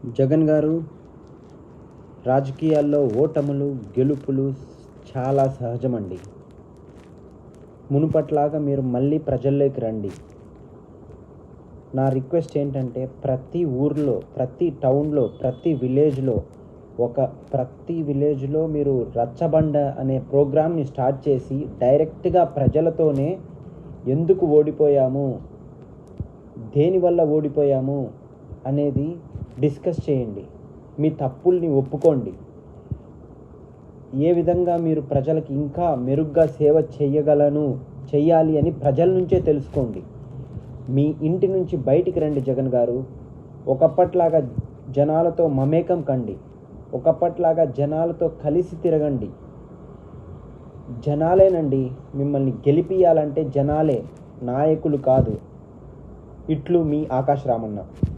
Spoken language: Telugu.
జగన్ గారు, రాజకీయాల్లో ఓటములు గెలుపులు చాలా సహజమండి. మునుపట్లాగా మీరు మళ్ళీ ప్రజల్లోకి రండి. నా రిక్వెస్ట్ ఏంటంటే ప్రతి ఊర్లో, ప్రతి టౌన్లో, ప్రతి విలేజ్లో మీరు రచ్చబండ అనే ప్రోగ్రామ్ని స్టార్ట్ చేసి డైరెక్ట్గా ప్రజలతోనే ఎందుకు ఓడిపోయాము, దేనివల్ల ఓడిపోయాము అనేది డిస్కస్ చేయండి. మీ తప్పుల్ని ఒప్పుకోండి. ఏ విధంగా మీరు ప్రజలకు ఇంకా మెరుగ్గా సేవ చెయ్యాలి అని ప్రజల నుంచే తెలుసుకోండి. మీ ఇంటి నుంచి బయటికి రండి జగన్ గారు. ఒకప్పట్లాగా జనాలతో మమేకం కండి. ఒకప్పట్లాగా జనాలతో కలిసి తిరగండి. జనాలేనండి మిమ్మల్ని గెలిపియాలంటే, జనాలే, నాయకులు కాదు. ఇట్లు మీ ఆకాశ్ రామన్న.